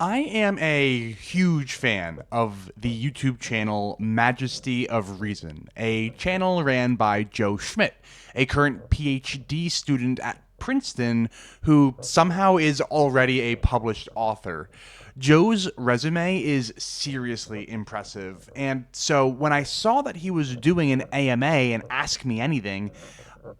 I am a huge fan of the YouTube channel Majesty of Reason, a channel ran by Joe Schmid, a current PhD student at Princeton who somehow is already a published author. Joe's resume is seriously impressive, and so when I saw that he was doing an AMA and Ask Me Anything,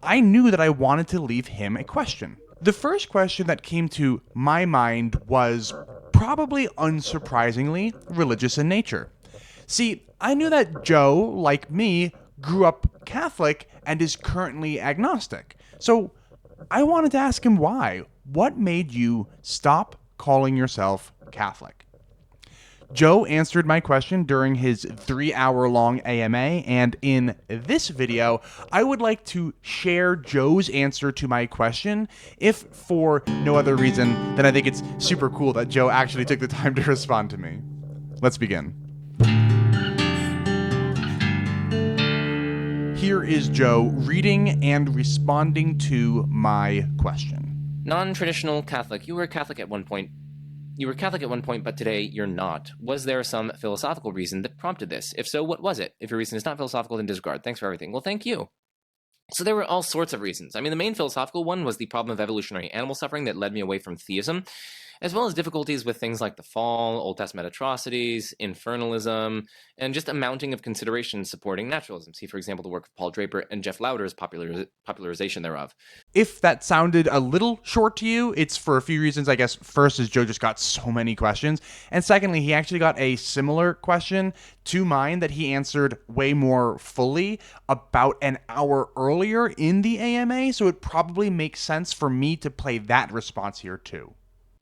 I knew that I wanted to leave him a question. The first question that came to my mind was, probably unsurprisingly, religious in nature. See, I knew that Joe, like me, grew up Catholic and is currently agnostic. So I wanted to ask him why. What made you stop calling yourself Catholic? Joe answered my question during his 3-hour-long AMA, and in this video, I would like to share Joe's answer to my question, if for no other reason than I think it's super cool that Joe actually took the time to respond to me. Let's begin. Here is Joe reading and responding to my question. Non-traditional Catholic. You were Catholic at one point. But today you're not. Was there some philosophical reason that prompted this? If so, what was it? If your reason is not philosophical, then disregard. Thanks for everything. Well, thank you. So there were all sorts of reasons. I mean, the main philosophical one was the problem of evolutionary animal suffering that led me away from theism, as well as difficulties with things like the fall, Old Testament atrocities, infernalism, and just a mounting of considerations supporting naturalism. See, for example, the work of Paul Draper and Jeff Lauder's popularization thereof. If that sounded a little short to you, it's for a few reasons, I guess. First is Joe just got so many questions. And secondly, he actually got a similar question to mine that he answered way more fully about an hour earlier in the AMA. So it probably makes sense for me to play that response here too.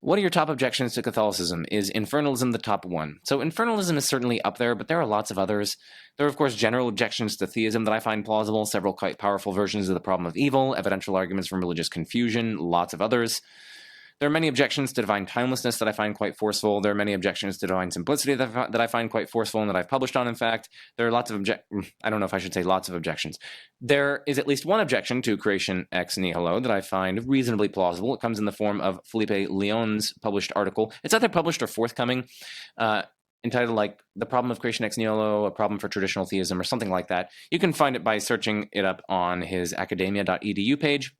What are your top objections to Catholicism? Is infernalism the top one? So infernalism is certainly up there, but there are lots of others. There are, of course, general objections to theism that I find plausible, several quite powerful versions of the problem of evil, evidential arguments from religious confusion, lots of others. There are many objections to divine timelessness that I find quite forceful. There are many objections to divine simplicity that I find quite forceful and that I've published on, in fact. There are lots of I don't know if I should say lots of objections. There is at least one objection to creation ex nihilo that I find reasonably plausible. It comes in the form of Felipe Leon's published article. It's either published or forthcoming, entitled like The Problem of Creation Ex Nihilo, A Problem for Traditional Theism, or something like that. You can find it by searching it up on his academia.edu page.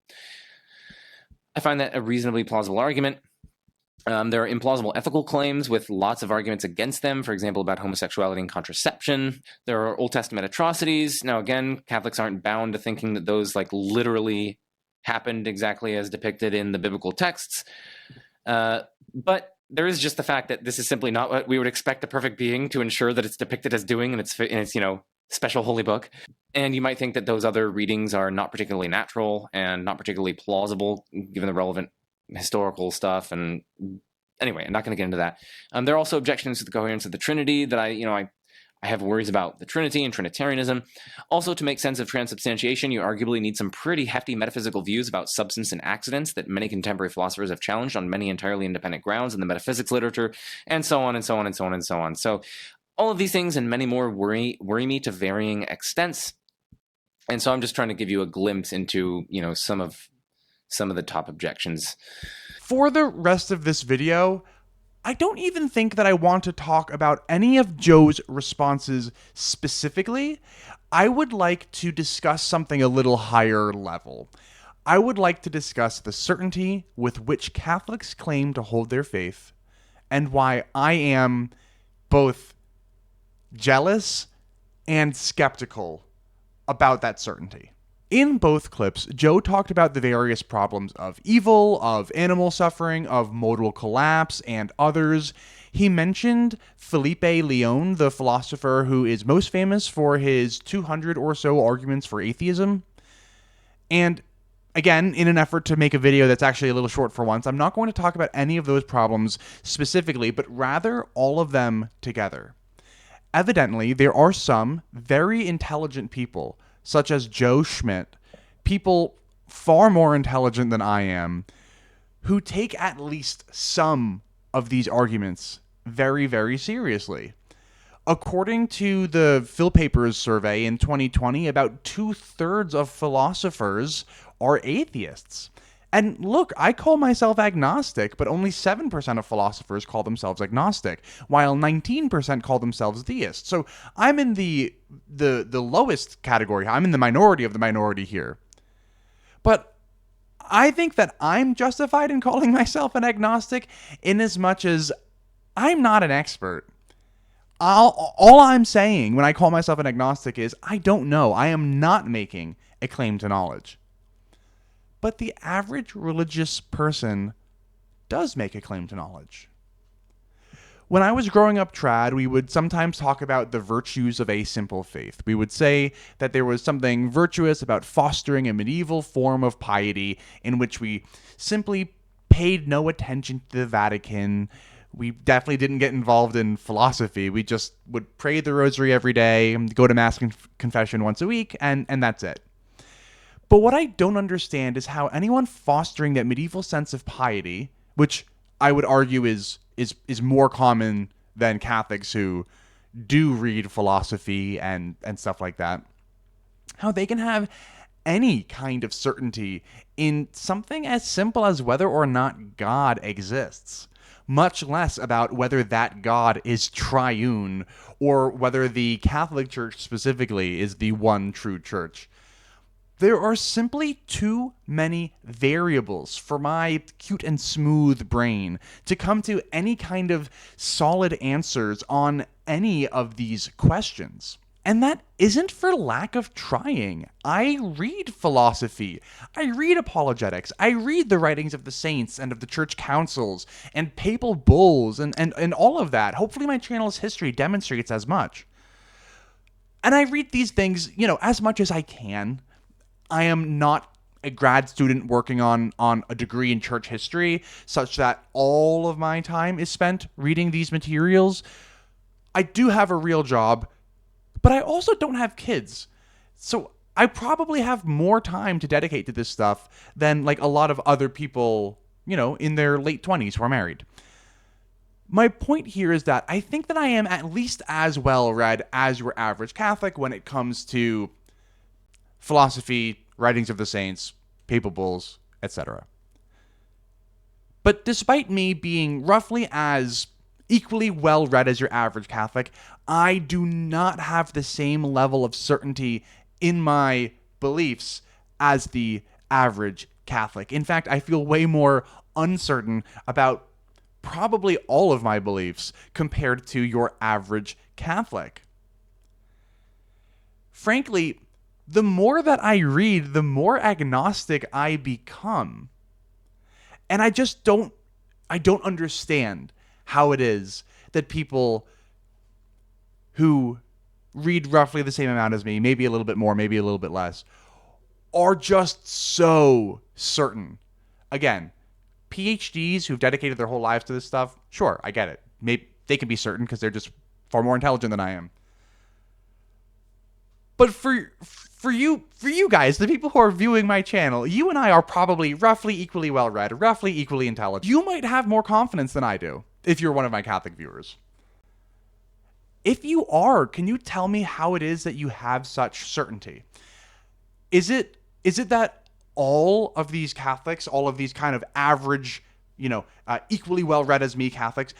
I find that a reasonably plausible argument. There are implausible ethical claims with lots of arguments against them, for example, about homosexuality and contraception. There are Old Testament atrocities. Now, again, Catholics aren't bound to thinking that those like literally happened exactly as depicted in the biblical texts. But there is just the fact that this is simply not what we would expect a perfect being to ensure that it's depicted as doing in its special holy book. And you might think that those other readings are not particularly natural and not particularly plausible, given the relevant historical stuff. And anyway, I'm not going to get into that. There are also objections to the coherence of the Trinity that I have worries about the Trinity and Trinitarianism. Also, to make sense of transubstantiation, you arguably need some pretty hefty metaphysical views about substance and accidents that many contemporary philosophers have challenged on many entirely independent grounds in the metaphysics literature, and so on and so on and so on and so on. So all of these things and many more worry me to varying extents. And so I'm just trying to give you a glimpse into, some of the top objections. For the rest of this video, I don't even think that I want to talk about any of Joe's responses specifically. I would like to discuss something a little higher level. I would like to discuss the certainty with which Catholics claim to hold their faith and why I am both jealous and skeptical about that certainty. In both clips, Joe talked about the various problems of evil, of animal suffering, of modal collapse, and others. He mentioned Felipe Leon, the philosopher who is most famous for his 200 or so arguments for atheism. And again, in an effort to make a video that's actually a little short for once, I'm not going to talk about any of those problems specifically, but rather all of them together. Evidently, there are some very intelligent people, such as Joe Schmid, people far more intelligent than I am, who take at least some of these arguments very, very seriously. According to the Phil Papers survey in 2020, about 2/3 of philosophers are atheists. And look, I call myself agnostic, but only 7% of philosophers call themselves agnostic, while 19% call themselves theist. So I'm in the lowest category. I'm in the minority of the minority here. But I think that I'm justified in calling myself an agnostic in as much as I'm not an expert. All I'm saying when I call myself an agnostic is I don't know. I am not making a claim to knowledge. But the average religious person does make a claim to knowledge. When I was growing up trad, we would sometimes talk about the virtues of a simple faith. We would say that there was something virtuous about fostering a medieval form of piety in which we simply paid no attention to the Vatican. We definitely didn't get involved in philosophy. We just would pray the rosary every day, go to mass confession once a week, and that's it. But what I don't understand is how anyone fostering that medieval sense of piety, which I would argue is more common than Catholics who do read philosophy and stuff like that, how they can have any kind of certainty in something as simple as whether or not God exists, much less about whether that God is triune or whether the Catholic Church specifically is the one true church. There are simply too many variables for my cute and smooth brain to come to any kind of solid answers on any of these questions. And that isn't for lack of trying. I read philosophy. I read apologetics. I read the writings of the saints and of the church councils and papal bulls and all of that. Hopefully my channel's history demonstrates as much. And I read these things, as much as I can. I am not a grad student working on a degree in church history such that all of my time is spent reading these materials. I do have a real job, but I also don't have kids. So I probably have more time to dedicate to this stuff than like a lot of other people, in their late 20s who are married. My point here is that I think that I am at least as well read as your average Catholic when it comes to philosophy, writings of the saints, papal bulls, etc. But despite me being roughly as equally well read as your average Catholic, I do not have the same level of certainty in my beliefs as the average Catholic. In fact, I feel way more uncertain about probably all of my beliefs compared to your average Catholic. Frankly, the more that I read, the more agnostic I become. And I don't understand how it is that people who read roughly the same amount as me, maybe a little bit more, maybe a little bit less, are just so certain. Again, PhDs who've dedicated their whole lives to this stuff, sure, I get it. Maybe they can be certain because they're just far more intelligent than I am. But for you guys, the people who are viewing my channel, you and I are probably roughly equally well read, roughly equally intelligent. You might have more confidence than I do if you're one of my Catholic viewers. If you are, can you tell me how it is that you have such certainty? Is it that all of these Catholics, all of these kind of average, equally well read as me Catholics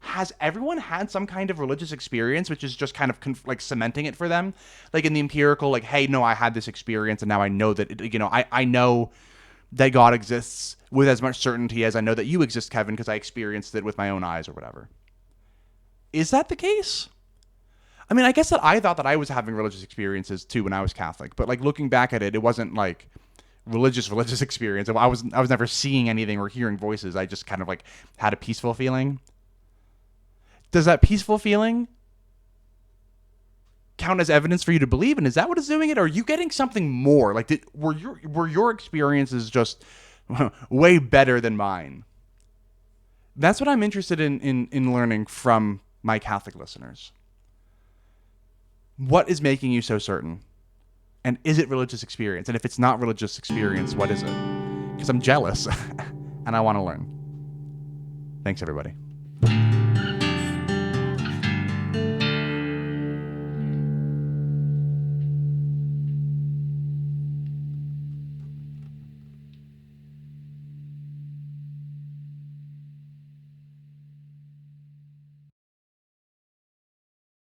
has everyone had some kind of religious experience, which is just kind of cementing it for them? Like in the empirical, like, hey, no, I had this experience and now I know that, I know that God exists with as much certainty as I know that you exist, Kevin, because I experienced it with my own eyes or whatever. Is that the case? I mean, I guess that I thought that I was having religious experiences too when I was Catholic, but like looking back at it, it wasn't like religious experience. I was never seeing anything or hearing voices. I just kind of like had a peaceful feeling. Does that peaceful feeling count as evidence for you to believe? And is that what is doing it? Or are you getting something more? Like, were your experiences just way better than mine? That's what I'm interested in learning from my Catholic listeners. What is making you so certain? And is it religious experience? And if it's not religious experience, what is it? Because I'm jealous and I want to learn. Thanks, everybody.